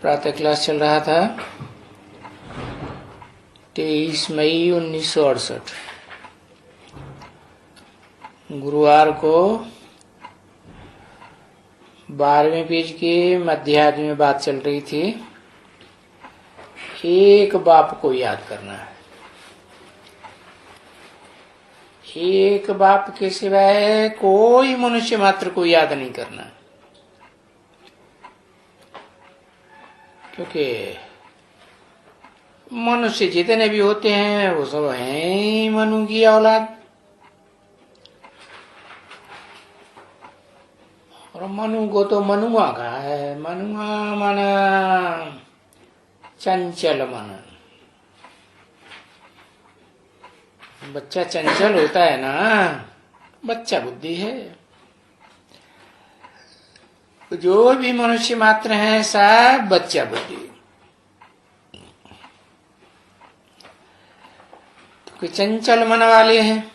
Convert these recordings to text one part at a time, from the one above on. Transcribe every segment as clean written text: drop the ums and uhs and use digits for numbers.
प्रातः क्लास चल रहा था 23 मई 1968 गुरुवार को 12वें पेज के मध्याह्न में बात चल रही थी। एक बाप को याद करना है, एक बाप के सिवाय कोई मनुष्य मात्र को याद नहीं करना, क्योंकि मनुष्य जितने भी होते हैं वो सब हैं मनु की औलाद। और मनु को तो मनुआ कहा है। मनुआ माना चंचल मन। बच्चा चंचल होता है ना, बच्चा बुद्धि है। जो भी मनुष्य मात्र है सब बच्चा बुद्धि। तो चंचल मन वाले हैं,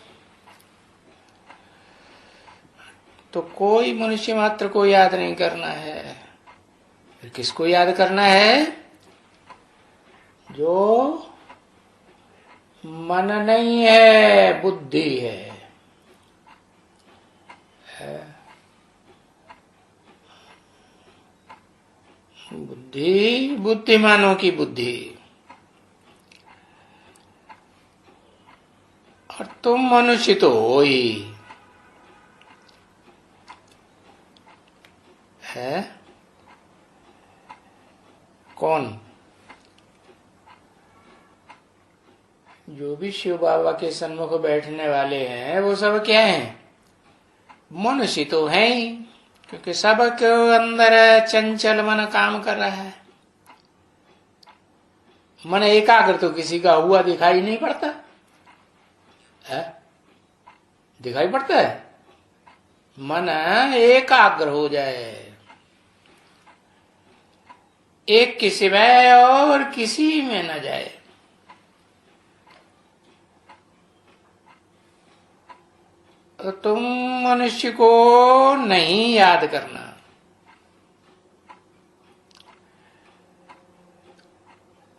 तो कोई मनुष्य मात्र को याद नहीं करना है। फिर किसको याद करना है? जो मन नहीं है, बुद्धि है। बुद्धि, बुद्धिमानों की बुद्धि। और तुम मनुष्य तो हो ही है। कौन? जो भी शिव बाबा के सन्मुख बैठने वाले हैं वो सब क्या हैं? मनुष्य तो है ही, क्योंकि सबके अंदर चंचल मन काम कर रहा है। मन एकाग्र तो किसी का हुआ दिखाई नहीं पड़ता है? दिखाई पड़ता है? मन एकाग्र हो जाए, एक के सिवाय और किसी में न जाए। तो तुम मनुष्य को नहीं याद करना।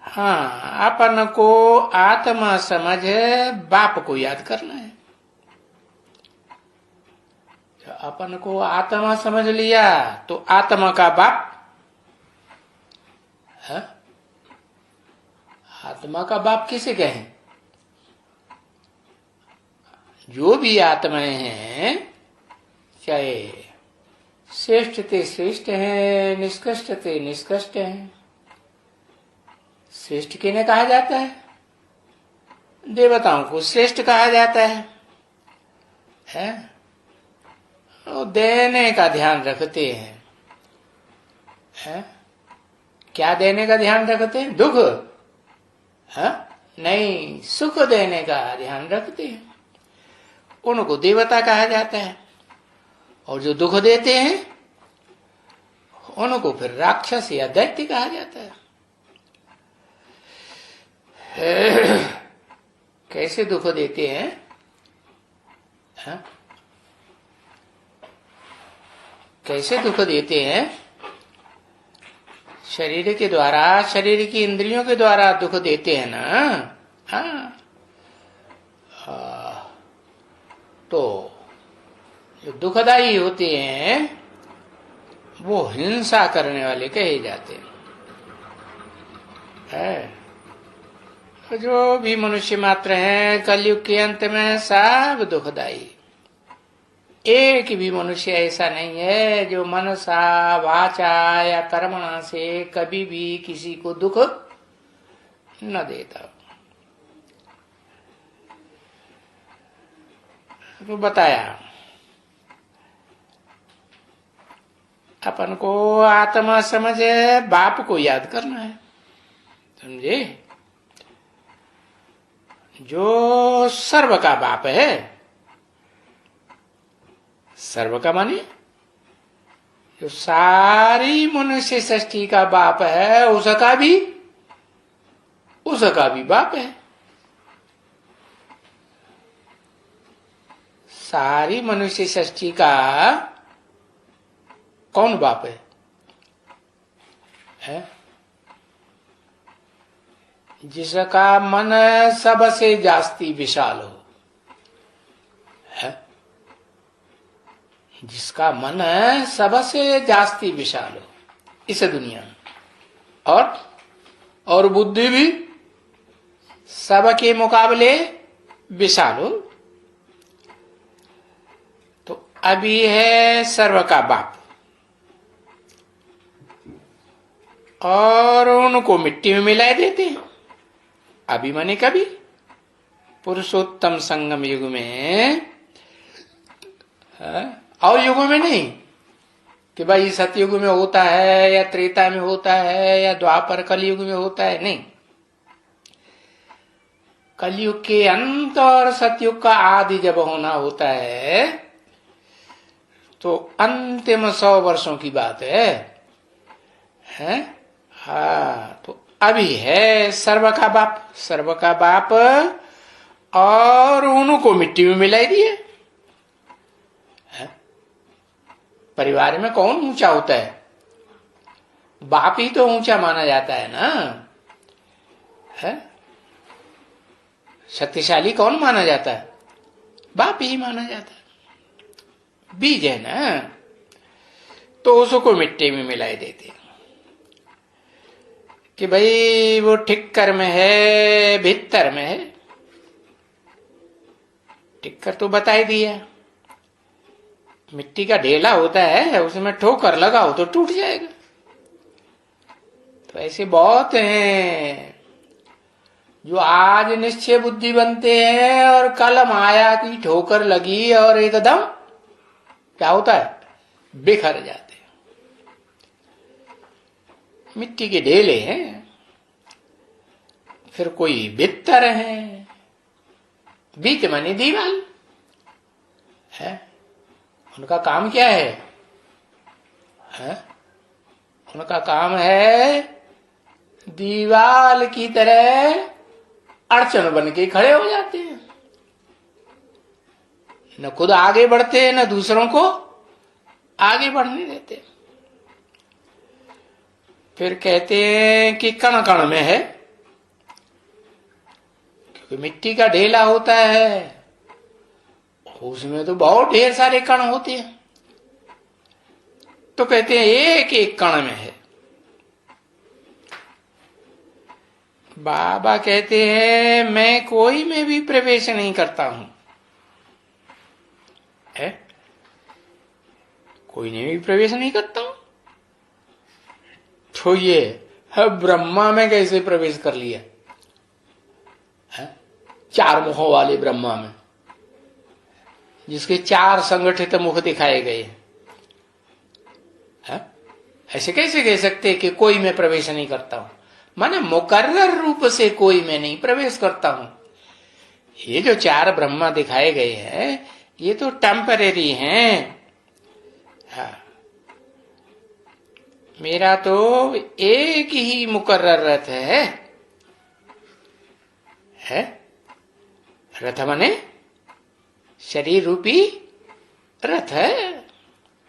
हाँ, अपन को आत्मा समझ बाप को याद करना है। अपन को आत्मा समझ लिया तो आत्मा का बाप है। आत्मा का बाप किसे कहें? जो भी आत्माएं हैं, चाहे श्रेष्ठ ते श्रेष्ठ हैं, निष्कृष्ट ते निष्कृष्ट हैं। श्रेष्ठ किन्हें कहा जाता है? देवताओं को श्रेष्ठ कहा जाता है? वो देने का ध्यान रखते हैं। क्या देने का ध्यान रखते हैं? दुख नहीं, सुख देने का ध्यान रखते हैं। उनको देवता कहा जाता है। और जो दुख देते हैं उनको फिर राक्षस या दैत्य कहा जाता है। कैसे दुख देते हैं? कैसे दुख देते हैं? शरीर के द्वारा, शरीर की इंद्रियों के द्वारा दुख देते हैं ना। तो जो दुखदाई होते हैं वो हिंसा करने वाले कहे जाते हैं। जो भी मनुष्य मात्र हैं कलयुग के अंत में सब दुखदाई। एक भी मनुष्य ऐसा नहीं है जो मनसा वाचा या कर्मणा से कभी भी किसी को दुख न देता। तो बताया अपन को आत्मा समझ बाप को याद करना है, समझे? जो सर्व का बाप है। सर्व का माने जो सारी मनुष्य सृष्टि का बाप है, उसका भी बाप है। सारी मनुष्य सृष्टि का कौन बाप है? जिसका मन सबसे जास्ती विशाल हो, है? जिसका मन सबसे जास्ती विशाल हो इस दुनिया में, और बुद्धि भी सबके मुकाबले विशाल हो, तो अभी है सर्व का बाप, और उनको मिट्टी में मिलाए देते हैं। अभी माने कभी पुरुषोत्तम संगम युग में, और युगों में नहीं कि भाई सतयुग में होता है या त्रेता में होता है या द्वापर कलयुग में होता है, नहीं। कलयुग के अंत और सतयुग का आदि जब होना होता है तो अंतिम 100 वर्षों की बात है? हाँ, तो अभी है सर्व का बाप, और उनको मिट्टी में मिलाई दिए। परिवार में कौन ऊंचा होता है? बाप ही तो ऊंचा माना जाता है ना, है? शक्तिशाली कौन माना जाता है? बाप ही माना जाता है। बीज है ना, तो उसको मिट्टी में मिलाई देते कि भाई वो ठिक्कर में है, भीतर में है। ठिक्कर तो बता ही दिया, मिट्टी का ढेला होता है, उसमें ठोकर लगाओ तो टूट जाएगा। तो ऐसे बहुत हैं जो आज निश्चय बुद्धि बनते हैं और कल माया की ठोकर लगी और एकदम क्या होता है, बिखर जाते हैं। मिट्टी के ढेले हैं। फिर कोई भित्तर है, बीच मानी दीवाल है। उनका काम क्या है? उनका काम है दीवाल की तरह अड़चन बन के खड़े हो जाते हैं, न खुद आगे बढ़ते न दूसरों को आगे बढ़ने देते। फिर कहते हैं कि कण कण में है, क्योंकि मिट्टी का ढेला होता है, उसमें तो बहुत ढेर सारे कण होते हैं। तो कहते हैं एक एक कण में है। बाबा कहते हैं मैं कोई में भी प्रवेश नहीं करता हूं, है? कोई में भी प्रवेश नहीं करता हूं। तो ये ब्रह्मा में कैसे प्रवेश कर लिया है? 4 मुखों वाले ब्रह्मा में, जिसके 4 संगठित मुख दिखाए गए हैं। ऐसे कैसे कह सकते कि कोई में प्रवेश नहीं करता हूं? माने मुकर्रर रूप से कोई में नहीं प्रवेश करता हूं। ये जो 4 ब्रह्मा दिखाए गए हैं ये तो टेम्परेरी हैं। हाँ, मेरा तो एक ही मुकर्रर रथ है? रथ माने शरीर रूपी रथ है,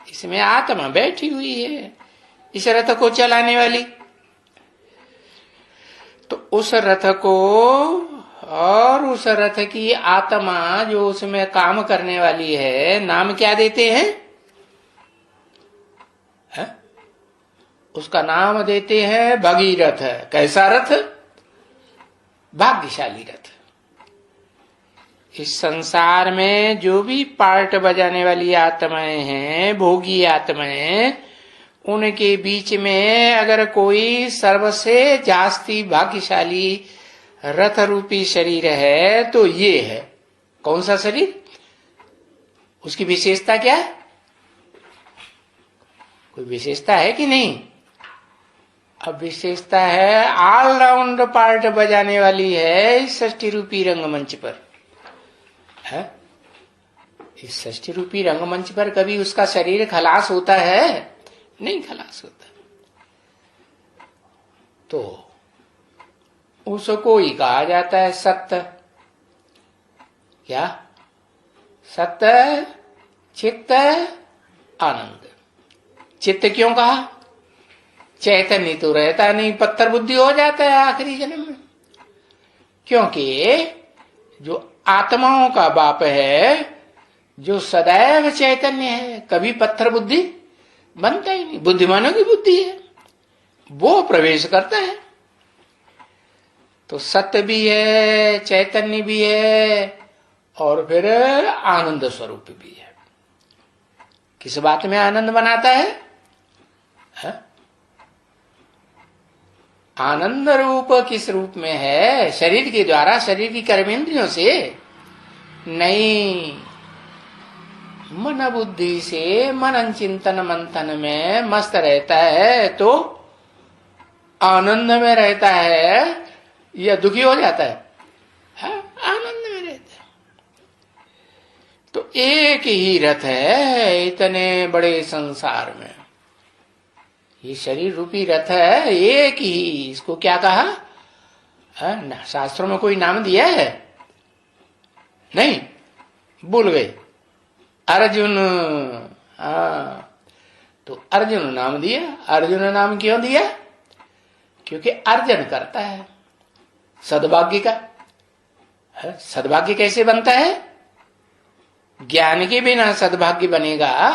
इसमें आत्मा बैठी हुई है इस रथ को चलाने वाली। तो उस रथ को और उस रथ की आत्मा जो उसमें काम करने वाली है, नाम क्या देते हैं? उसका नाम देते हैं भगीरथ। कैसा रथ? भाग्यशाली रथ। इस संसार में जो भी पार्ट बजाने वाली आत्माएं हैं, भोगी आत्माएं, उनके बीच में अगर कोई सर्वसे जास्ती भाग्यशाली रथ रूपी शरीर है तो ये है। कौन सा शरीर? उसकी विशेषता क्या है? कोई विशेषता है कि नहीं? अब विशेषता है ऑलराउंड पार्ट बजाने वाली है इस षष्ठी रूपी रंगमंच पर है। इस षष्ठी रूपी रंगमंच पर कभी उसका शरीर खलास होता है? नहीं खलास होता। तो उसको ही कहा जाता है सत्य। क्या? सत्य, चित्त, आनंद। चित्त क्यों कहा? चैतन्य तो रहता नहीं, पत्थर बुद्धि हो जाता है आखिरी जन्म में। क्योंकि जो आत्माओं का बाप है, जो सदैव चैतन्य है, कभी पत्थर बुद्धि बनता ही नहीं, बुद्धिमानों की बुद्धि है, वो प्रवेश करता है। तो सत्य भी है, चैतन्य भी है, और फिर आनंद स्वरूप भी है। किस बात में आनंद बनाता है? आनंद रूप किस रूप में है? शरीर के द्वारा, शरीर की कर्मेंद्रियों से नहीं, मन बुद्धि से मनन चिंतन मंथन में मस्त रहता है तो आनंद में रहता है या दुखी हो जाता है? आनंद में रहता है। तो एक ही रथ है इतने बड़े संसार में, ये शरीर रूपी रथ है एक ही। इसको क्या कहा? शास्त्रों में कोई नाम दिया है? नहीं, भूल गए। अर्जुन। तो अर्जुन नाम दिया। अर्जुन नाम क्यों दिया? क्योंकि अर्जन करता है सद्भाग्य का। सद्भाग्य कैसे बनता है? ज्ञान के बिना सद्भाग्य बनेगा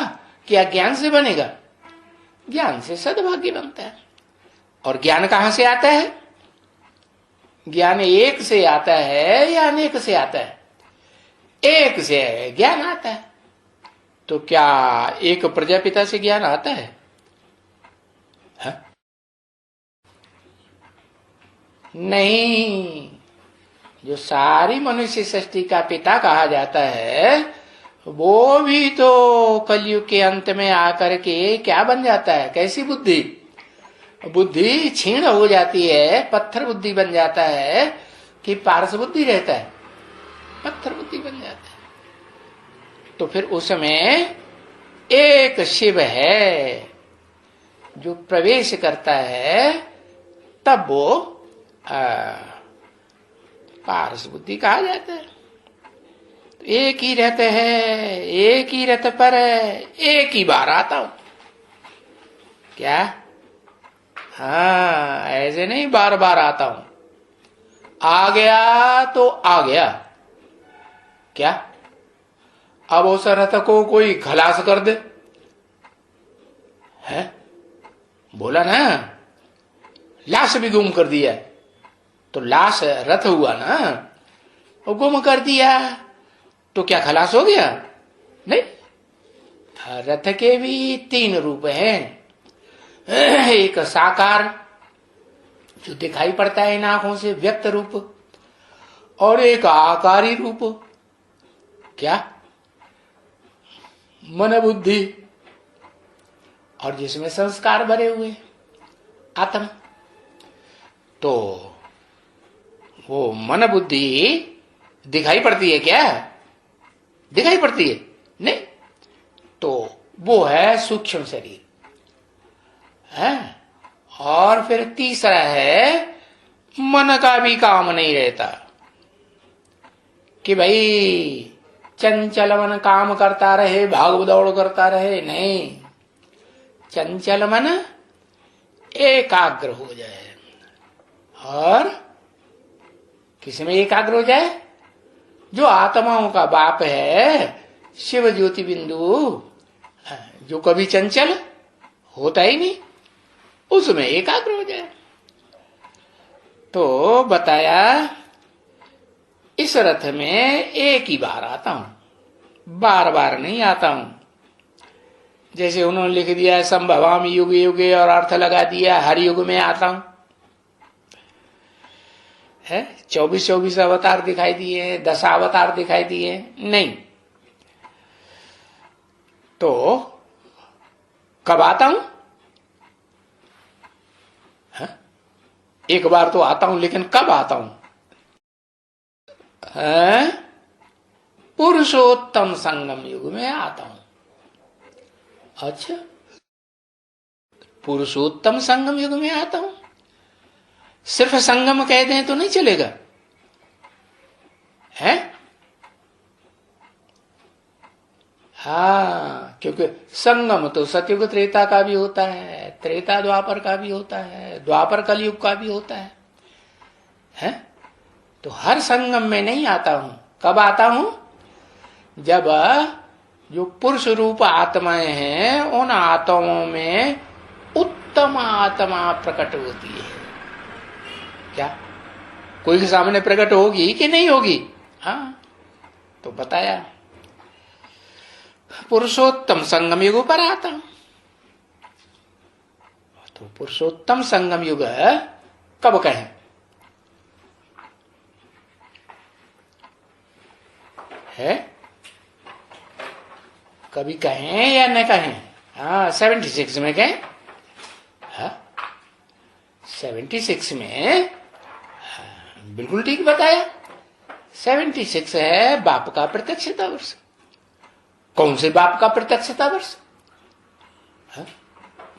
क्या ज्ञान से बनेगा? ज्ञान से सद्भाग्य बनता है। और ज्ञान कहां से आता है? ज्ञान एक से आता है या अनेक से आता है? एक से ज्ञान आता है। तो क्या एक प्रजापिता से ज्ञान आता है? नहीं। जो सारी मनुष्य सृष्टि का पिता कहा जाता है, वो भी तो कलयुग के अंत में आकर के क्या बन जाता है? कैसी बुद्धि? बुद्धि क्षीण हो जाती है, पत्थर बुद्धि बन जाता है कि पारस बुद्धि रहता है, पत्थर बुद्धि बन जाता है। तो फिर उसमें एक शिव है जो प्रवेश करता है, तब वो पारस बुद्धि कहा जाता है। तो एक ही रथ है, एक ही रथ पर एक ही बार आता हूं। क्या? ऐसे नहीं बार बार आता हूं। आ गया तो आ गया। क्या अब उस रथ को कोई खलास कर दे? है बोला ना, लाश भी गुम कर दिया, तो लाश रथ हुआ ना, वो गुम कर दिया तो क्या खलास हो गया? नहीं। रथ के भी तीन रूप हैं। एक साकार जो दिखाई पड़ता है इन आंखों से, व्यक्त रूप, और एक आकारी रूप। क्या? मन बुद्धि, और जिसमें संस्कार भरे हुए आत्मा। तो वो मन बुद्धि दिखाई पड़ती है क्या? दिखाई पड़ती है? नहीं। तो वो है सूक्ष्म शरीर है। और फिर तीसरा है, मन का भी काम नहीं रहता कि भाई चंचल मन काम करता रहे, भाग दौड़ करता रहे। नहीं, चंचल मन एकाग्र हो जाए। और किसमें एकाग्र हो जाए? जो आत्माओं का बाप है, शिव ज्योति बिंदु, जो कभी चंचल होता ही नहीं, उसमें एकाग्र हो जाए। तो बताया इस रथ में एक ही बार आता हूं, बार बार नहीं आता हूं। जैसे उन्होंने लिख दिया संभवामि युग युगे और अर्थ लगा दिया हर युग में आता हूं। है 24 अवतार दिखाई दिए, 10 अवतार दिखाई दिए? नहीं। तो कब आता हूं? एक बार तो आता हूं, लेकिन कब आता हूं? पुरुषोत्तम संगम युग में आता हूं। अच्छा, पुरुषोत्तम संगम युग में आता हूं। सिर्फ संगम कह दें तो नहीं चलेगा है? क्योंकि संगम तो सतयुग त्रेता का भी होता है, त्रेता द्वापर का भी होता है, द्वापर कलयुग का भी होता है? तो हर संगम में नहीं आता हूं। कब आता हूं? जब जो पुरुष रूप आत्माएं हैं उन आत्माओं में उत्तम आत्मा प्रकट होती है। क्या कोई के सामने प्रकट होगी कि नहीं होगी? हाँ, तो बताया पुरुषोत्तम संगम युग पर आता हूं। तो पुरुषोत्तम संगम युग कब कहें? है कभी कहें या न कहें? हाँ, 76 में कहें। हाँ, 76 में बिल्कुल ठीक बताया। 76 है बाप का प्रत्यक्षता वर्ष। कौन से बाप का प्रत्यक्षता वर्ष?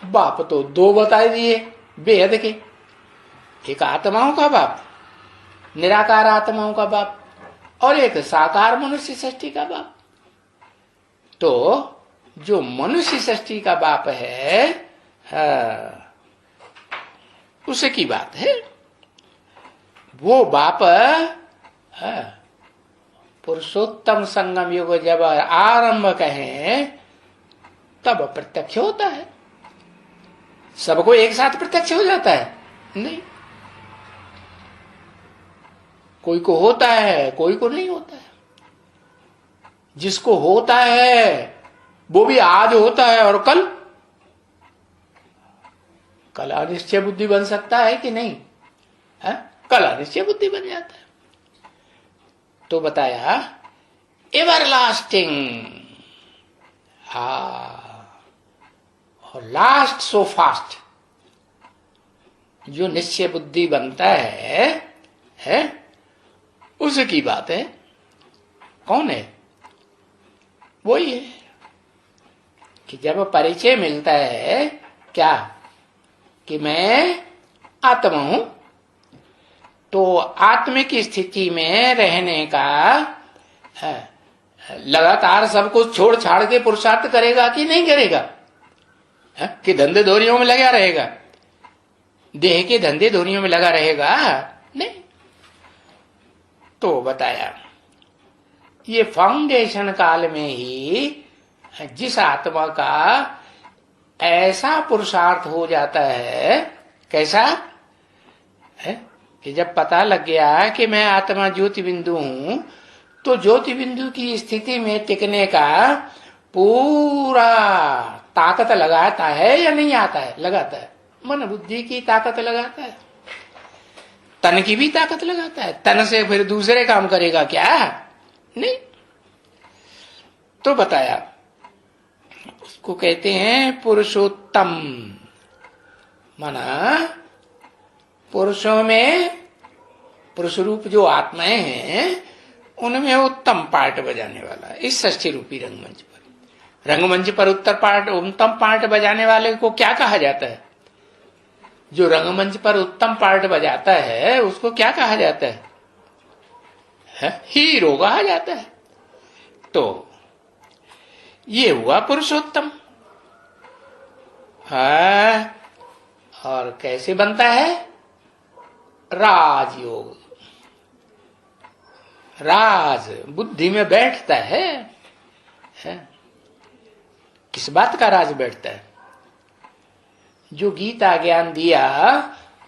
बाप तो दो बता दिए बेहद के। एक आत्माओं का बाप, निराकार आत्माओं का बाप, और एक साकार मनुष्य सृष्टि का बाप। तो जो मनुष्य सृष्टि का बाप है, उसे की बात है। वो बाप पुरुषोत्तम संगम युग जब आरंभ कहें तब प्रत्यक्ष होता है। सबको एक साथ प्रत्यक्ष हो जाता है? नहीं, कोई को होता है, कोई को नहीं होता है। जिसको होता है वो भी आज होता है और कल अनिश्चय बुद्धि बन सकता है कि नहीं? है? कल अनिश्चय बुद्धि बन जाता है। तो बताया एवरलास्टिंग, और लास्ट सो फास्ट। जो निश्चय बुद्धि बनता है उसकी बात है। कौन है? वही है कि जब परिचय मिलता है क्या कि मैं आत्मा हूं, तो आत्मिक स्थिति में रहने का लगातार सब कुछ छोड़ छाड़ के पुरुषार्थ करेगा कि नहीं करेगा? कि धंधे धोरियों में लगा रहेगा? देह के धंधे धोरियों में लगा रहेगा? नहीं। तो बताया ये फाउंडेशन काल में ही जिस आत्मा का ऐसा पुरुषार्थ हो जाता है, कैसा है कि जब पता लग गया कि मैं आत्मा ज्योति बिंदु हूं, तो ज्योति बिंदु की स्थिति में टिकने का पूरा ताकत लगाता है या नहीं आता है? लगाता है। मन बुद्धि की ताकत लगाता है, तन की भी ताकत लगाता है। तन से फिर दूसरे काम करेगा क्या? नहीं। तो बताया उसको कहते हैं पुरुषोत्तम। माना पुरुषों में, पुरुष रूप जो आत्माएं हैं उनमें उत्तम पार्ट बजाने वाला इस षष्ठी रूपी रंगमंच पर। रंगमंच पर उत्तम पार्ट बजाने वाले को क्या कहा जाता है? जो रंगमंच पर उत्तम पार्ट बजाता है उसको क्या कहा जाता है? हीरो कहा जाता है। तो ये हुआ पुरुषोत्तम। और कैसे बनता है? राजयोग। राज बुद्धि में बैठता है। किस बात का राज बैठता है? जो गीता ज्ञान दिया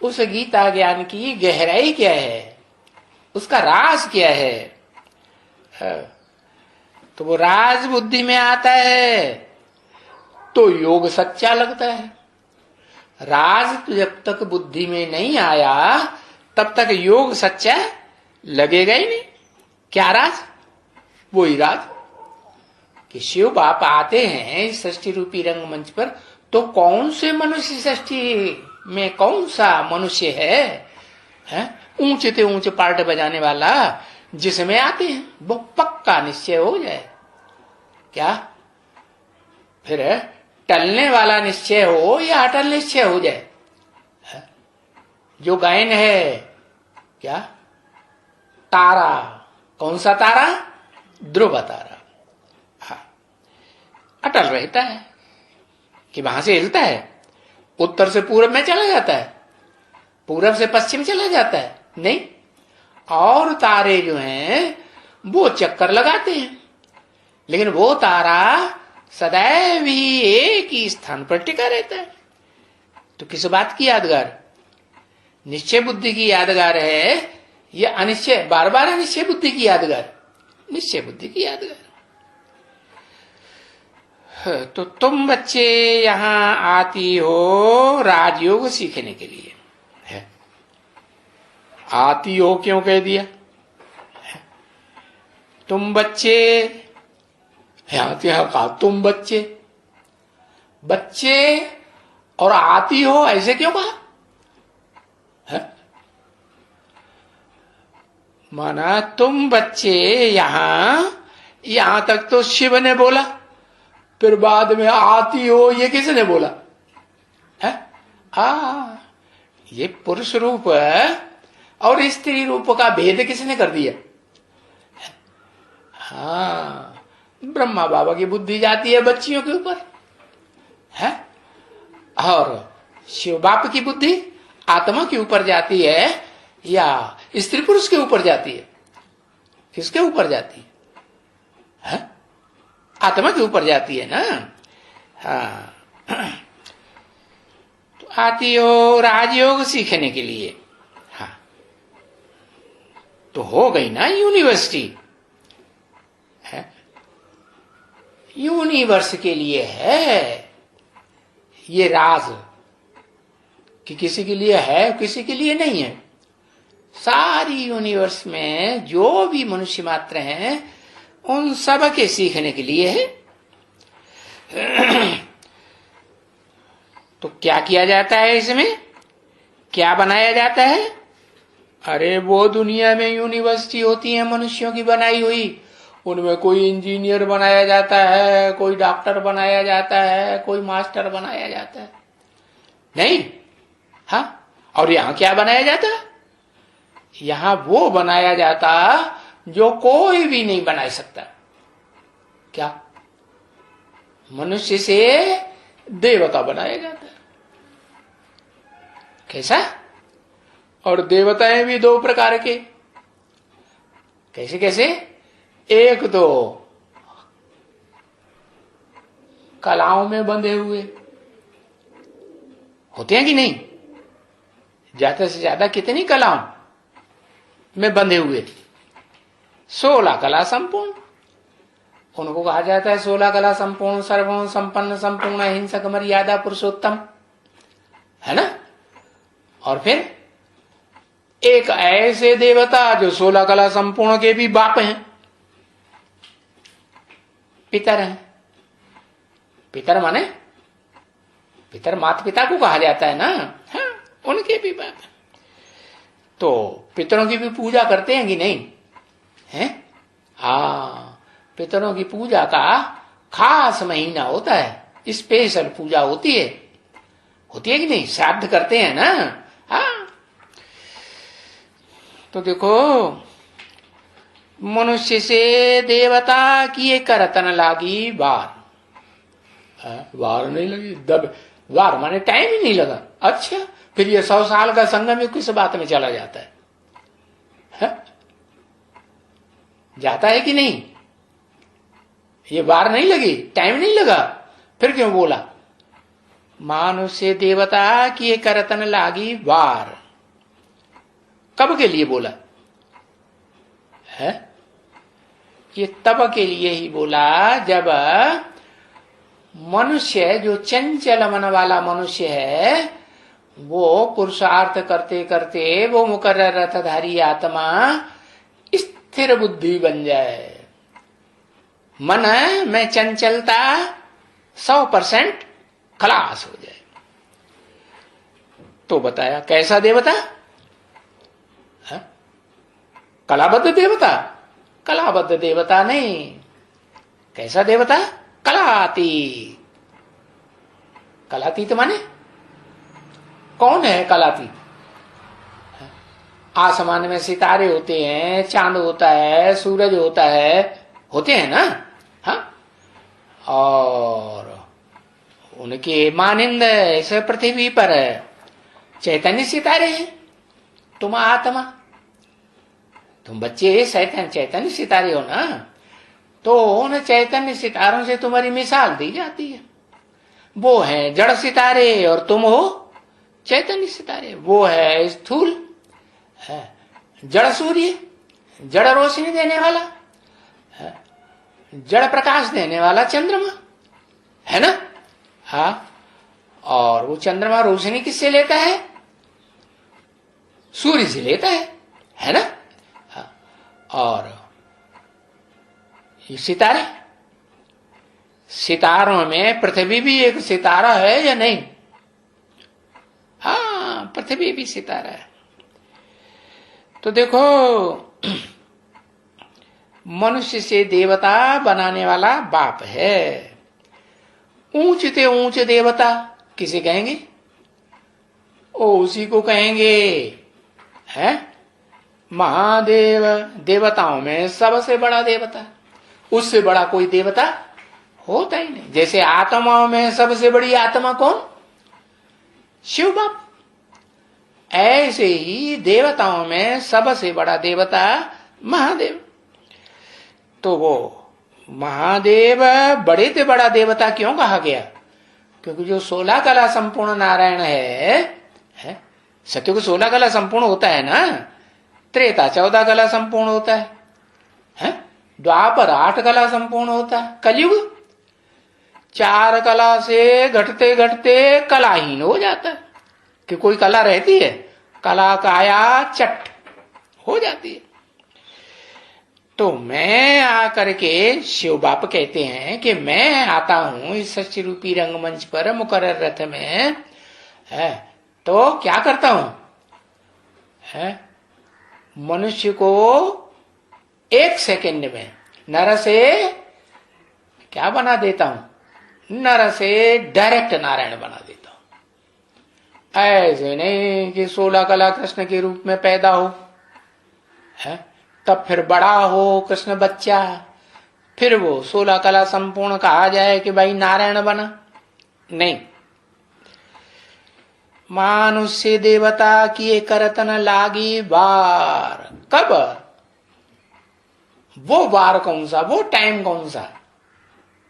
उस गीता ज्ञान की गहराई क्या है, उसका राज क्या है? तो वो राज बुद्धि में आता है तो योग सच्चा लगता है। राज तो जब तक बुद्धि में नहीं आया तब तक योग सच्चा लगेगा ही नहीं। क्या राज? वही राज कि शिव बाप आते हैं इस सृष्टि रूपी रंगमंच पर, तो कौन से मनुष्य सृष्टि में कौन सा मनुष्य है ऊंचे से ऊंचे पार्ट बजाने वाला जिसमें आते हैं वो पक्का निश्चय हो जाए। क्या फिर टलने वाला निश्चय हो या अटल निश्चय हो जाए? जो गायन है क्या? तारा। कौन सा तारा? ध्रुव तारा। अटल रहता है कि वहां से हिलता है, उत्तर से पूरब में चला जाता है, पूरब से पश्चिम चला जाता है? नहीं, और तारे जो हैं वो चक्कर लगाते हैं, लेकिन वो तारा सदैव ही एक ही स्थान पर टिका रहता है। तो किस बात की यादगार? निश्चय बुद्धि की यादगार है या अनिश्चय, बार बार अनिश्चय बुद्धि की यादगार? निश्चय बुद्धि की यादगार। तो तुम बच्चे यहां आती हो राजयोग सीखने के लिए, है? आती हो क्यों कह दिया? तुम बच्चे, यहां कहा तुम बच्चे, बच्चे और आती हो ऐसे क्यों कहा है? माना तुम बच्चे यहां तक तो शिव ने बोला, फिर बाद में आती हो ये किसने बोला है? ये पुरुष रूप और स्त्री रूप का भेद किसने कर दिया? ब्रह्मा बाबा की बुद्धि जाती है बच्चियों के ऊपर है, और शिव बाप की बुद्धि आत्मा के ऊपर जाती है या स्त्री पुरुष के ऊपर जाती है? किसके ऊपर जाती है? आत्मा के ऊपर जाती है ना। तो आती हो राजयोग सीखने के लिए। तो हो गई ना यूनिवर्सिटी है, यूनिवर्स के लिए है ये राज, कि किसी के लिए है किसी के लिए नहीं है। सारी यूनिवर्स में जो भी मनुष्य मात्र हैं उन सब के सीखने के लिए है। तो क्या किया जाता है इसमें, क्या बनाया जाता है? अरे वो दुनिया में यूनिवर्सिटी होती है मनुष्यों की बनाई हुई, उनमें कोई इंजीनियर बनाया जाता है, कोई डॉक्टर बनाया जाता है, कोई मास्टर बनाया जाता है, नहीं? और यहां क्या बनाया जाता? यहां वो बनाया जाता जो कोई भी नहीं बना सकता। क्या? मनुष्य से देवता बनाया जाता है। कैसा? और देवताएं भी दो प्रकार के। कैसे कैसे? एक तो कलाओं में बंधे हुए होते हैं कि नहीं? ज्यादा से ज्यादा कितनी कलाओं में बंधे हुए? 16 कला संपूर्ण। उनको कहा जाता है 16 कला संपूर्ण, सर्वगुण संपन्न, संपूर्ण अहिंसक, मर्यादा पुरुषोत्तम, है ना? और फिर एक ऐसे देवता जो 16 कला संपूर्ण के भी बाप हैं, पितर हैं। पितर माने पितर माता पिता को कहा जाता है ना, उनके भी बाप। तो पितरों की भी पूजा करते हैं कि नहीं हैं? पितरों की पूजा का खास महीना होता है, स्पेशल पूजा होती है कि नहीं? श्राद्ध करते हैं ना। तो देखो, मनुष्य से देवता किए करतन लागी वार। वार नहीं लगी, दब वार माने टाइम ही नहीं लगा। अच्छा, फिर ये 100 साल का संगम किस बात में चला जाता है? जाता है कि नहीं? ये वार नहीं लगी, टाइम नहीं लगा, फिर क्यों बोला? मानुष्य देवता किए करतन लागी वार। कब के लिए बोला है? ये तब के लिए ही बोला जब मनुष्य, जो चंचल मन वाला मनुष्य है, वो पुरुषार्थ करते करते वो मुकर्रर रथधारी आत्मा स्थिर बुद्धि बन जाए। मन में चंचलता 100% खलास हो जाए। तो बताया कैसा देवता? कलाबद्ध देवता? कलाबद्ध देवता नहीं। कैसा देवता? कलातीत। कलातीत माने कौन है कलातीत? आसमान में सितारे होते हैं, चांद होता है, सूरज होता है, होते हैं ना। और उनके मानिंद इस पृथ्वी पर चैतन्य सितारे हैं। तुम आत्मा तुम बच्चे चैतन्य सितारे हो ना, तो उन चैतन्य सितारों से तुम्हारी मिसाल दी जाती है। वो है जड़ सितारे और तुम हो चैतन्य सितारे। वो है स्थूल है जड़ सूर्य, जड़ रोशनी देने वाला, जड़ प्रकाश देने वाला चंद्रमा, है ना। हाँ, और वो चंद्रमा रोशनी किससे लेता है? सूर्य से लेता है ना। हाँ, और ये सितारे, सितारों में पृथ्वी भी एक सितारा है या नहीं? हाँ, पृथ्वी भी सितारा है। तो देखो, मनुष्य से देवता बनाने वाला बाप है। ऊंचते ऊंच देवता किसे कहेंगे? ओ, उसी को कहेंगे है महादेव। देवताओं में सबसे बड़ा देवता, उससे बड़ा कोई देवता होता ही नहीं। जैसे आत्माओं में सबसे बड़ी आत्मा कौन? शिव बाप। ऐसे ही देवताओं में सबसे बड़ा देवता महादेव। तो वो महादेव बड़े से बड़ा देवता क्यों कहा गया? क्योंकि जो 16 कला संपूर्ण नारायण है, सत्युग 16 कला संपूर्ण होता है ना, त्रेता 14 कला संपूर्ण होता है, द्वापर 8 कला संपूर्ण होता है, कलयुग 4 कला से घटते घटते कलाहीन हो जाता है। कि कोई कला रहती है? कला काया चट हो जाती है। तो मैं आकर के शिव बाप कहते हैं कि मैं आता हूं इस सच्ची रूपी रंगमंच पर मुकर्रर रथ में, है तो क्या करता हूं? है मनुष्य को 1 सेकंड में नर से क्या बना देता हूं? नर से डायरेक्ट नारायण बना देता हूं। ऐसे नहीं कि 16 कला कृष्ण के रूप में पैदा हो, है तब फिर बड़ा हो कृष्ण बच्चा, फिर वो 16 कला संपूर्ण कहा जाए कि भाई नारायण बना। नहीं, मानुष्य देवता किए करतन लागी बार। कब? वो बार कौन सा, वो टाइम कौन सा?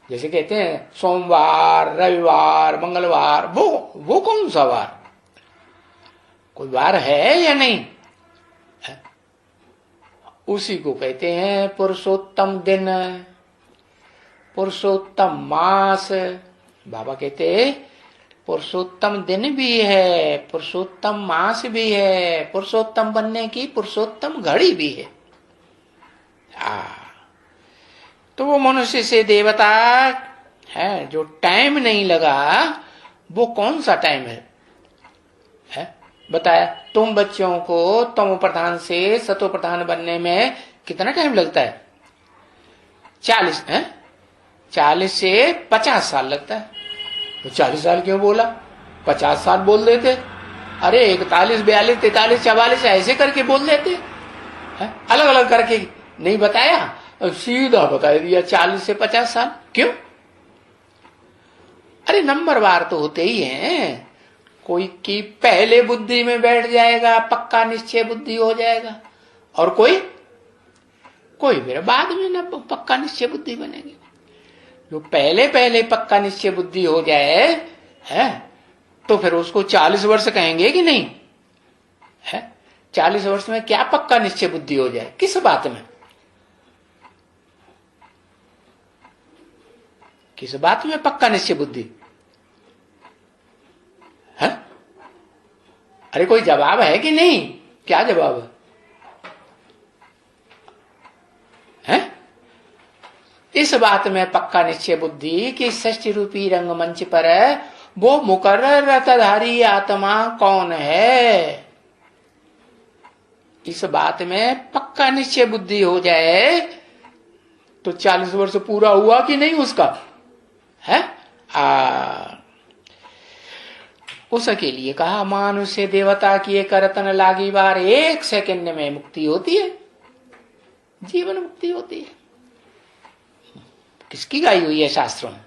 जैसे कहते हैं सोमवार, रविवार, मंगलवार, वो कौन सा वार? कोई वार है या नहीं? है? उसी को कहते हैं पुरुषोत्तम दिन, पुरुषोत्तम मास। बाबा कहते पुरुषोत्तम दिन भी है, पुरुषोत्तम मास भी है, पुरुषोत्तम बनने की पुरुषोत्तम घड़ी भी है। तो वो मनुष्य से देवता है, जो टाइम नहीं लगा, वो कौन सा टाइम है? बताया तुम बच्चों को तमो प्रधान से सतो प्रधान बनने में कितना टाइम लगता है? 40 है, 40 से 50 साल लगता है। तो 40 साल क्यों बोला? 50 साल बोल देते। अरे 41, 42, 43, 44 ऐसे करके बोल देते, अलग अलग करके नहीं बताया, सीधा बता दिया 40 से 50 साल। क्यों? अरे नंबर वार तो होते ही हैं। कोई की पहले बुद्धि में बैठ जाएगा, पक्का निश्चय बुद्धि हो जाएगा, और कोई फिर बाद में ना पक्का निश्चय बुद्धि बनेगी। जो पहले पक्का निश्चय बुद्धि हो जाए है, तो फिर उसको 40 वर्ष कहेंगे कि नहीं? है 40 वर्ष में क्या पक्का निश्चय बुद्धि हो जाए? किस बात में? किस बात में पक्का निश्चय बुद्धि है? अरे कोई जवाब है कि नहीं? क्या जवाब है? इस बात में पक्का निश्चय बुद्धि कि षष्ठी रूपी रंगमंच पर वो मुकर्रर रथधारी आत्मा कौन है, इस बात में पक्का निश्चय बुद्धि हो जाए तो 40 वर्ष पूरा हुआ कि नहीं उसका? है उसके लिए कहा मानुष्य देवता की करतन लागी बार। 1 सेकंड में मुक्ति होती है, जीवन मुक्ति होती है। किसकी गाई हुई है शास्त्रों में?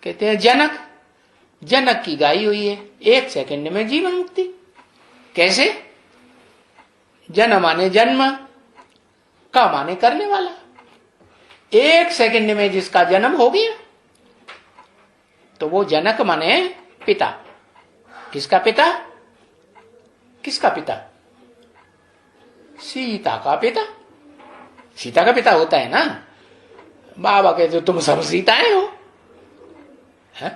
कहते हैं जनक की गाई हुई है। 1 सेकंड में जीवन मुक्ति। कैसे? जन माने जन्म, का माने करने वाला। एक सेकंड में जिसका जन्म हो गया तो वो जनक माने पिता। किसका पिता? किसका पिता? सीता का पिता। सीता का पिता होता है ना। बाबा कहते तुम सब सीताएं हो, है?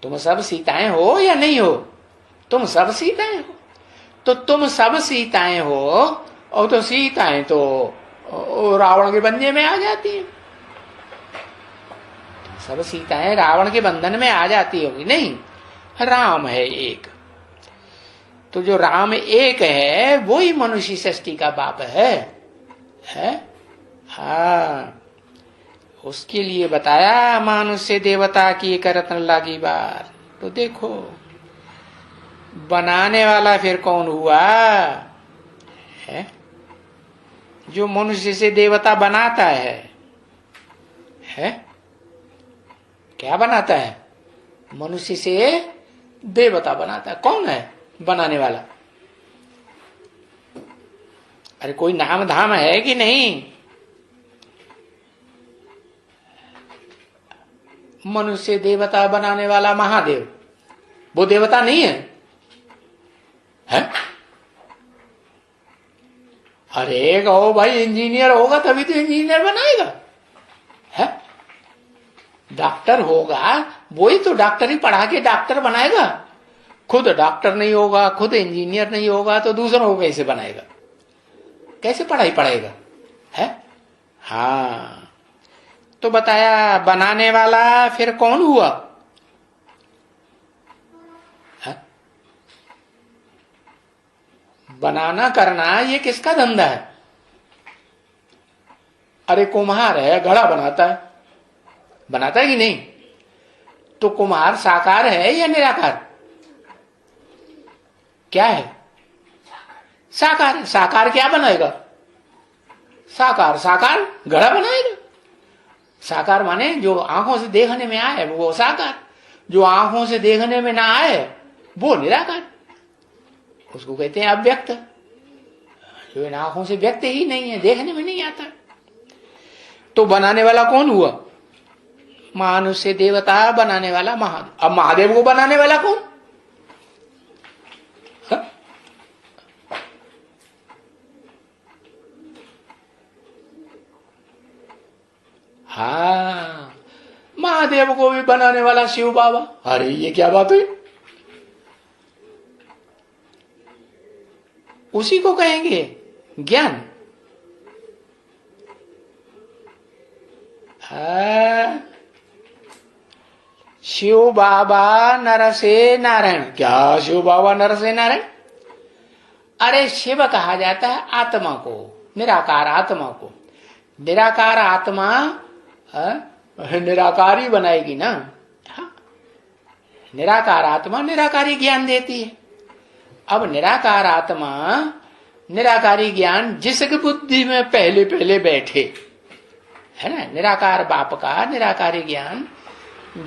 तुम सब सीताएं हो या नहीं हो? तुम सब सीताएं हो। तो तुम सब सीताएं हो और तो सीताएं तो रावण के बंधन में आ जाती है। सब सीताएं रावण के बंधन में आ जाती होगी? नहीं, राम है एक। तो जो राम एक है वो ही मनुष्य सृष्टि का बाप है? हाँ, उसके लिए बताया मानुष से देवता की एक रत्न लागी बार। तो देखो बनाने वाला फिर कौन हुआ है? जो मनुष्य से देवता बनाता है? क्या बनाता है? मनुष्य से देवता बनाता है। कौन है बनाने वाला? अरे कोई नाम धाम है कि नहीं? मनुष्य देवता बनाने वाला महादेव, वो देवता नहीं है? अरे कहो भाई इंजीनियर होगा तभी तो इंजीनियर बनाएगा, है? डॉक्टर होगा वही तो डॉक्टरी पढ़ा के डॉक्टर बनाएगा। खुद डॉक्टर नहीं होगा, खुद इंजीनियर नहीं होगा तो दूसरों को कैसे बनाएगा? कैसे पढ़ाई पढ़ाएगा? है? हाँ, तो बताया बनाने वाला फिर कौन हुआ? है? बनाना करना ये किसका धंधा है? अरे कुम्हार है, घड़ा बनाता है, बनाता है कि नहीं? तो कुम्हार साकार है या निराकार? क्या है? साकार है। साकार क्या बनाएगा? साकार घड़ा बनाएगा। साकार माने जो आंखों से देखने में आए वो साकार, जो आंखों से देखने में ना आए वो निराकार। उसको कहते हैं अव्यक्त, जो इन आंखों से व्यक्त ही नहीं है, देखने में नहीं आता। तो बनाने वाला कौन हुआ? मानुष से देवता बनाने वाला महादेव। अब महादेव को बनाने वाला कौन? हाँ, महादेव को भी बनाने वाला शिव बाबा। अरे ये क्या बात हुई? उसी को कहेंगे ज्ञान। शिव बाबा नर से नारायण। क्या शिव बाबा नर से नारायण? अरे शिव कहा जाता है आत्मा को, निराकार आत्मा को। निराकार आत्मा निराकारी बनाएगी ना। हाँ, निराकार आत्मा निराकारी ज्ञान देती है। अब निराकार आत्मा निराकारी ज्ञान जिसकी बुद्धि में पहले पहले बैठे, है ना, निराकार बाप का निराकारी ज्ञान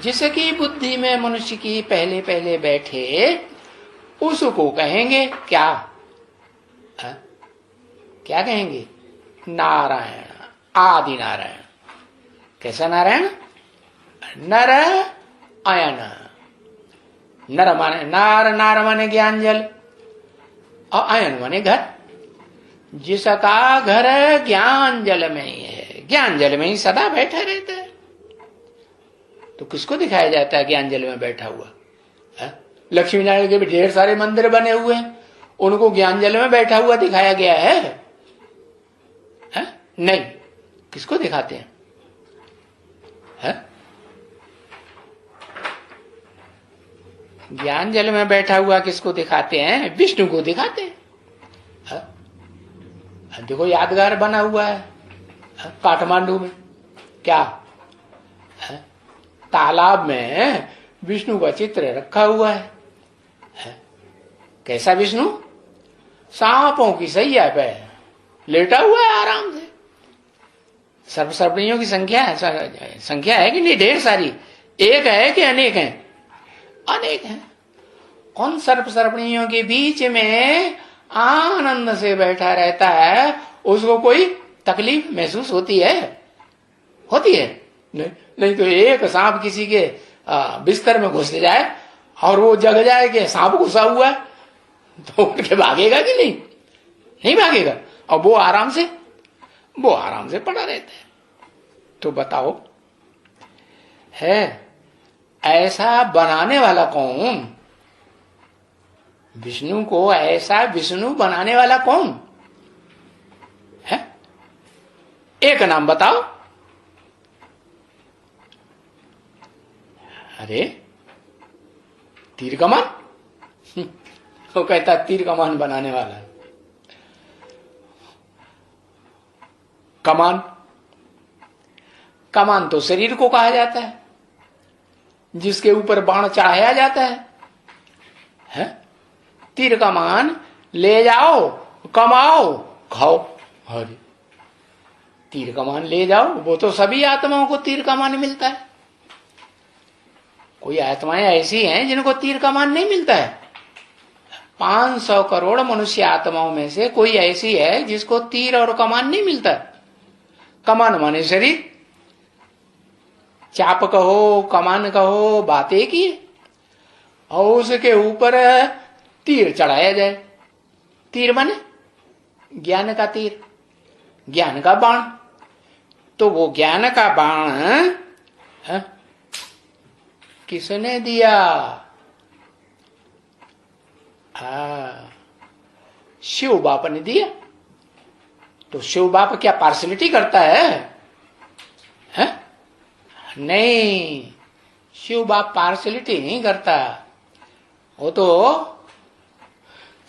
जिसकी बुद्धि में मनुष्य की पहले पहले बैठे उसको कहेंगे क्या? क्या कहेंगे? नारायण, आदि नारायण। कैसा नारायण? नर अयन। नर माने नार माने ज्ञान जल, और अयन माने घर। जिसका घर ज्ञान जल में ही है, ज्ञान जल में ही सदा बैठा रहता है। तो किसको दिखाया जाता है ज्ञान जल में बैठा हुआ? लक्ष्मी नारायण के भी ढेर सारे मंदिर बने हुए हैं, उनको ज्ञान जल में बैठा हुआ दिखाया गया है? नहीं। किसको दिखाते हैं? ज्ञान जल में बैठा हुआ किसको दिखाते हैं? विष्णु को दिखाते हैं। देखो यादगार बना हुआ है काठमांडू में। क्या? तालाब में विष्णु का चित्र रखा हुआ है। कैसा विष्णु? सांपों की सैया पे लेटा हुआ है आराम से। सर्पसर्पिणियों की संख्या है कि नहीं? ढेर सारी। एक है कि अनेक है? अनेक है। उन सर्पसर्पिणियों के बीच में आनंद से बैठा रहता है उसको कोई तकलीफ महसूस होती है? होती है? नहीं तो एक सांप किसी के बिस्तर में घुस जाए और वो जग जाए कि सांप घुसा हुआ है, तो उठ के भागेगा कि नहीं? नहीं भागेगा। और वो आराम से पड़ा रहता है। तो बताओ, है ऐसा बनाने वाला कौन? विष्णु को ऐसा विष्णु बनाने वाला कौन है? एक नाम बताओ। अरे तीर कमान। वो कहता तीर कमान बनाने वाला। कमान तो शरीर को कहा जाता है, जिसके ऊपर बाण चढ़ाया जाता है? तीर कमान ले जाओ, कमाओ, खाओ। अरे तीर कमान ले जाओ, वो तो सभी आत्माओं को तीर कमान मिलता है। कोई आत्माएं ऐसी हैं जिनको तीर कमान नहीं मिलता है? 500 करोड़ मनुष्य आत्माओं में से कोई ऐसी है जिसको तीर और कमान नहीं मिलता। कमान माने शरीर, चाप कहो कमान कहो, बात एक ही है। और उसके ऊपर तीर चढ़ाया जाए। तीर माने ज्ञान का तीर, ज्ञान का बाण। तो वो ज्ञान का बाण किसने दिया? शिव बाप ने दिया। तो शिव बाप क्या पार्शलिटी करता है? नहीं, शिव बाप पार्शलिटी नहीं करता। वो तो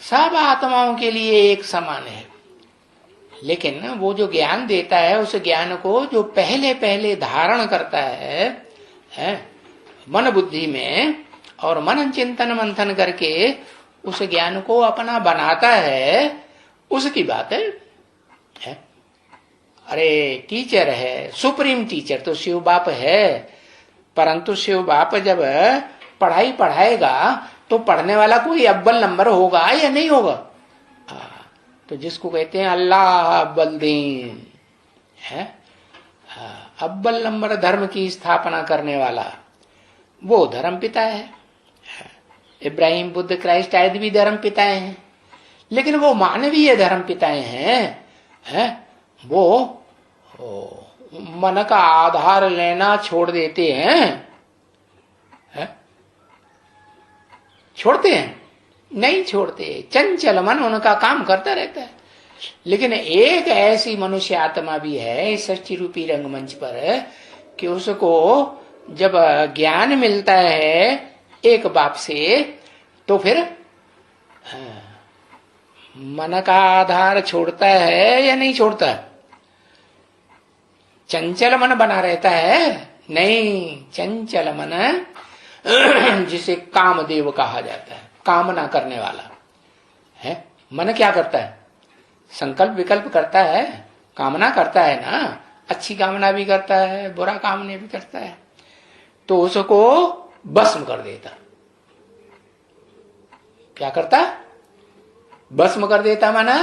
सब आत्माओं के लिए एक समान है। लेकिन वो जो ज्ञान देता है, उस ज्ञान को जो पहले पहले धारण करता है मन बुद्धि में, और मन चिंतन मंथन करके उस ज्ञान को अपना बनाता है, उसकी बात है। अरे टीचर है, सुप्रीम टीचर तो शिव बाप है। परंतु शिव बाप जब पढ़ाई पढ़ाएगा तो पढ़ने वाला कोई अव्वल नंबर होगा या नहीं होगा? तो जिसको कहते हैं अल्लाह अव्वल दीन है, अव्वल नंबर धर्म की स्थापना करने वाला, वो धर्म पिता है। इब्राहिम, बुद्ध, क्राइस्ट आदि भी धर्म पिताएं हैं। लेकिन वो मानवीय धर्म पिताएं हैं। वो मन का आधार लेना छोड़ देते हैं? छोड़ते हैं? नहीं छोड़ते। चंचल मन उनका काम करता रहता है। लेकिन एक ऐसी मनुष्य आत्मा भी है इस सृष्टि रूपी रंगमंच पर कि उसको जब ज्ञान मिलता है एक बाप से, तो फिर मन का आधार छोड़ता है या नहीं छोड़ता? चंचल मन बना रहता है? नहीं, चंचल मन जिसे कामदेव कहा जाता है, कामना करने वाला है। मन क्या करता है? संकल्प विकल्प करता है, कामना करता है ना। अच्छी कामना भी करता है, बुरा कामना भी करता है। तो उसको भस्म कर देता। क्या करता? भस्म कर देता। माना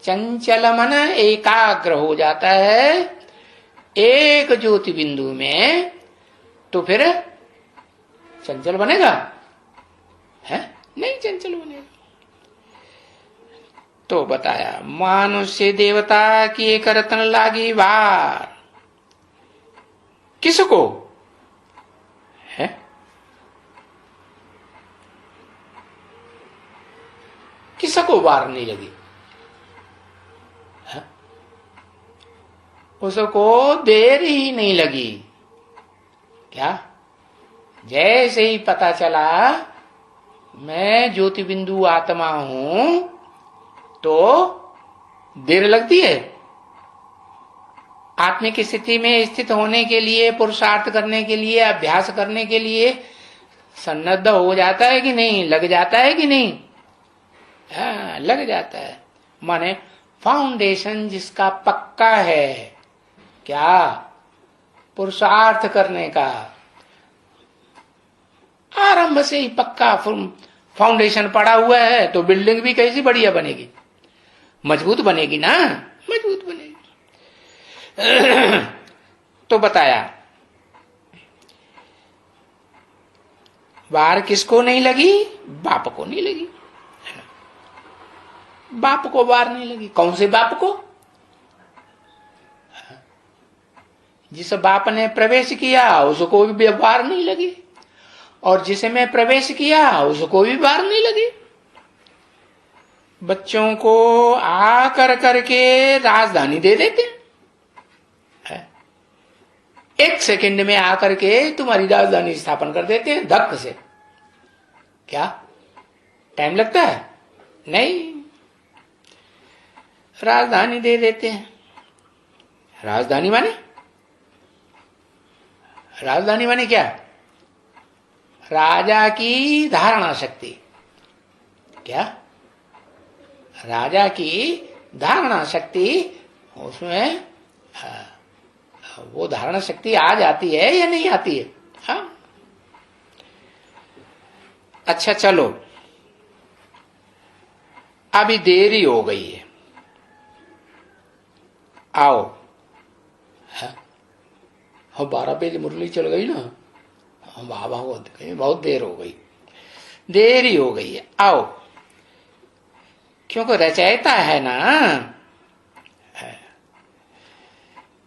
चंचल मन एकाग्र हो जाता है एक ज्योति बिंदु में। तो फिर चंचल बनेगा? है नहीं, चंचल बनेगा। तो बताया मनुष्य देवता की एक रतन लागी वार। किसको है? किसको वार नहीं लगी? है? उसको देर ही नहीं लगी। क्या? जैसे ही पता चला मैं ज्योति बिंदु आत्मा हूं, तो देर लगती है। आत्मिक स्थिति में स्थित होने के लिए, पुरुषार्थ करने के लिए, अभ्यास करने के लिए सन्नद्ध हो जाता है कि नहीं? लग जाता है कि नहीं? हाँ, लग जाता है। माने फाउंडेशन जिसका पक्का है, क्या? पुरुषार्थ करने का आरंभ से ही पक्का फाउंडेशन पड़ा हुआ है, तो बिल्डिंग भी कैसी बढ़िया बनेगी? मजबूत बनेगी ना। मजबूत बनेगी। तो बताया वार किसको नहीं लगी? बाप को नहीं लगी। बाप को वार नहीं लगी। कौन से बाप को? जिस बाप ने प्रवेश किया उसको भी वार नहीं लगी, और जिसे मैं प्रवेश किया उसको भी वार नहीं लगी। बच्चों को आकर करके राजधानी दे देते हैं। 1 सेकंड में आकर के तुम्हारी राजधानी स्थापन कर देते हैं धक्क से। क्या टाइम लगता है? नहीं, राजधानी दे देते हैं। राजधानी माने क्या? राजा की धारणा शक्ति। क्या? राजा की धारणा शक्ति, उसमें वो धारणा शक्ति आ जाती है या नहीं आती है? हाँ। अच्छा चलो, अभी देरी हो गई है, आओ। हाँ, 12 पेज मुरली चल गई ना, बाबा बहुत देर हो गई, देरी हो गई है, आओ। क्योंकि रचयिता है ना,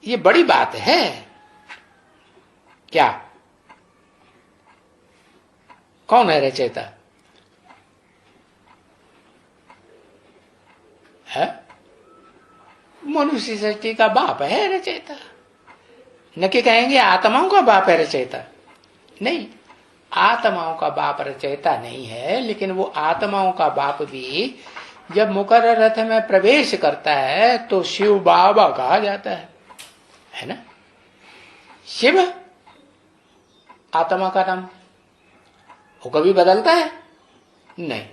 ये बड़ी बात है। क्या? कौन है रचयिता? है मनुष्य सृष्टि का बाप है रचयिता। न कि कहेंगे आत्माओं का बाप है रचयिता। नहीं, आत्माओं का बाप रचयिता नहीं है, लेकिन वो आत्माओं का बाप भी जब मुकर्रर रथ में प्रवेश करता है तो शिव बाबा कहा जाता है ना। शिव आत्मा का नाम, वो कभी बदलता है? नहीं,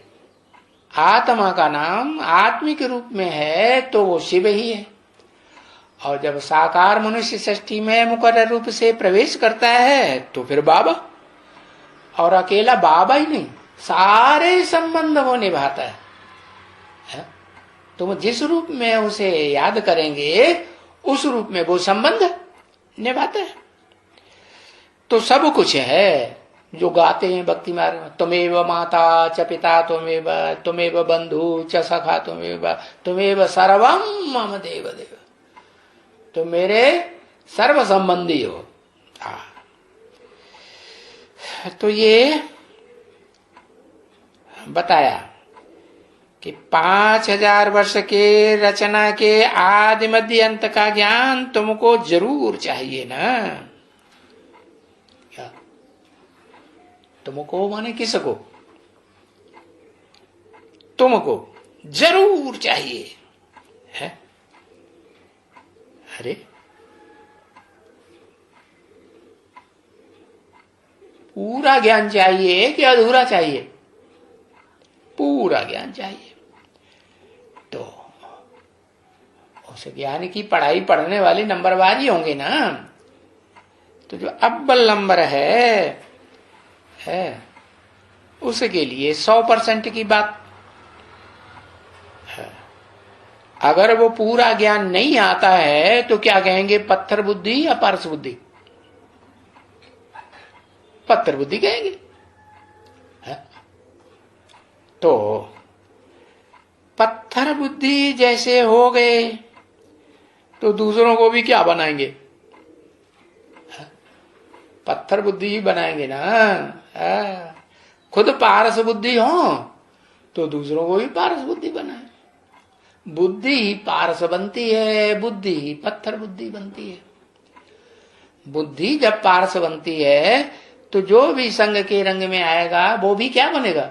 आत्मा का नाम आत्मिक रूप में है तो वो शिव ही है। और जब साकार मनुष्य सृष्टि में मुकर्रर रूप से प्रवेश करता है तो फिर बाबा, और अकेला बाबा ही नहीं, सारे संबंध वो निभाता है। तुम जिस रूप में उसे याद करेंगे उस रूप में वो संबंध निभाता है। तो सब कुछ है जो गाते हैं भक्ति मार्ग में, तुमेव माता च पिता तुमेव बंधु च सखा तुमेव सर्वम मम देव देव, तो मेरे सर्व संबंधी हो। तो ये बताया कि 5000 वर्ष के रचना के आदि मध्य अंत का ज्ञान तुमको जरूर चाहिए ना। क्या? तुमको माने किसको? तुमको जरूर चाहिए है। अरे पूरा ज्ञान चाहिए कि अधूरा चाहिए? पूरा ज्ञान चाहिए। तो उस ज्ञान की पढ़ाई पढ़ने वाले नंबरवार ही होंगे ना। तो जो अव्वल नंबर है उसके लिए 100% की बात है। अगर वो पूरा ज्ञान नहीं आता है तो क्या कहेंगे? पत्थर बुद्धि या पारस बुद्धि? पत्थर बुद्धि कहेंगे। तो पत्थर बुद्धि जैसे हो गए तो दूसरों को भी क्या बनाएंगे? पत्थर बुद्धि ही बनाएंगे ना। खुद पारस बुद्धि हो तो दूसरों को भी पारस बुद्धि बनाए। बुद्धि ही पारस बनती है, बुद्धि ही पत्थर बुद्धि बनती है। बुद्धि जब पारस बनती है तो जो भी संग के रंग में आएगा वो भी क्या बनेगा?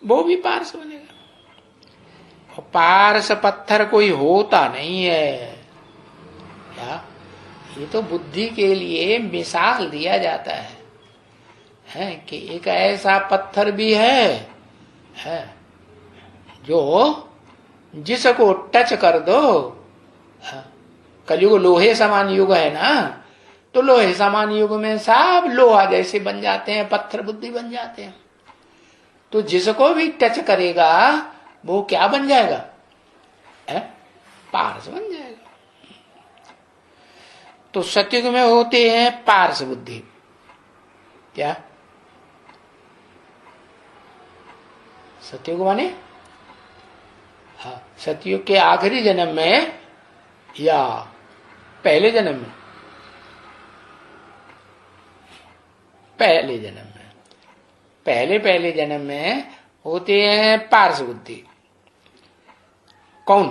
वो भी पारस बनेगा। और पारस पत्थर कोई होता नहीं है। क्या? ये तो बुद्धि के लिए मिसाल दिया जाता है कि एक ऐसा पत्थर भी है जो जिसको टच कर दो, कलयुग लोहे समान युग है ना, तो लोहे समान युग में सब लोहा जैसे बन जाते हैं, पत्थर बुद्धि बन जाते हैं। तो जिसको भी टच करेगा वो क्या बन जाएगा? है, पारस बन जाएगा। तो सतयुग में होते हैं पारस बुद्धि। क्या सतयुग माने? हाँ, सतयुग के आखिरी जन्म में या पहले जन्म में? पहले जन्म में, पहले जन्म में होते हैं पारस बुद्धि। कौन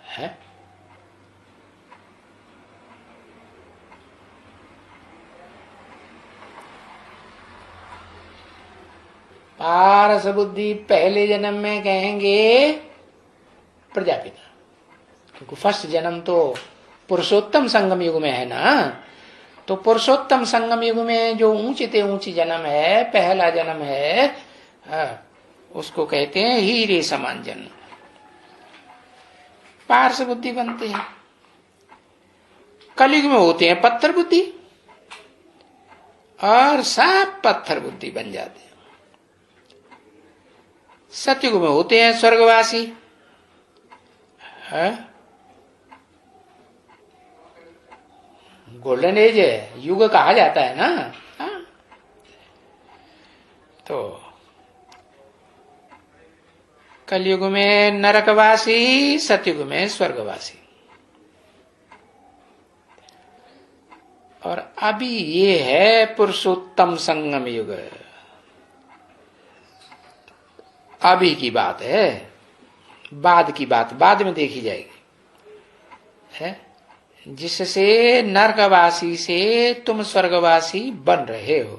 है? पारस बुद्धि पहले जन्म में कहेंगे प्रजापिता, क्योंकि फर्स्ट जन्म तो पुरुषोत्तम संगम युग में है ना। तो पुरुषोत्तम संगम युग में जो ऊंचे ते ऊंची जन्म है, पहला जन्म है, उसको कहते हैं हीरे समान जन्म। पारस बुद्धि बनते हैं। कलयुग में होते हैं पत्थर बुद्धि, और सब पत्थर बुद्धि बन जाते हैं। सतयुग में होते हैं स्वर्गवासी, है गोल्डन एज है, युग कहा जाता है ना। हाँ? तो कलयुग में नरकवासी, सतयुग में स्वर्गवासी। और अभी ये है पुरुषोत्तम संगम युग। अभी की बात है, बाद की बात बाद में देखी जाएगी, है जिससे नरकवासी से तुम स्वर्गवासी बन रहे हो,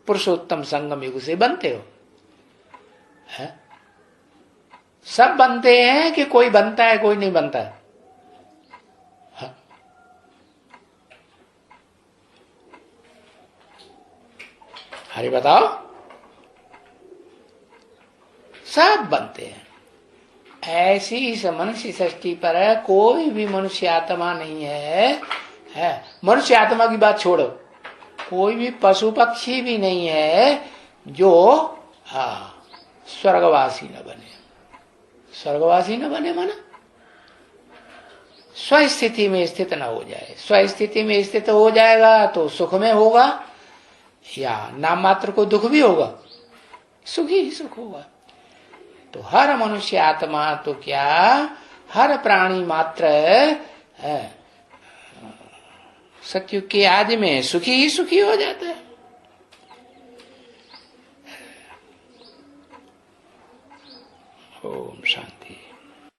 पुरुषोत्तम संगम युग से बनते हो। है? सब बनते हैं कि कोई बनता है कोई नहीं बनता है? अरे बताओ, सब बनते हैं। ऐसी इस मनुष्य सृष्टि पर कोई भी मनुष्य आत्मा नहीं है, मनुष्य आत्मा की बात छोड़ो, कोई भी पशु पक्षी भी नहीं है जो स्वर्गवासी न बने। स्वर्गवासी न बने माना स्वस्थिति में स्थित न हो जाए। स्वस्थिति में स्थित हो जाएगा तो सुख में होगा, या नाम मात्र को दुख भी होगा, सुख ही सुख होगा। तो हर मनुष्य आत्मा तो क्या, हर प्राणी मात्र सतयुग के आदि में सुखी ही सुखी हो जाता है। ओम शांति।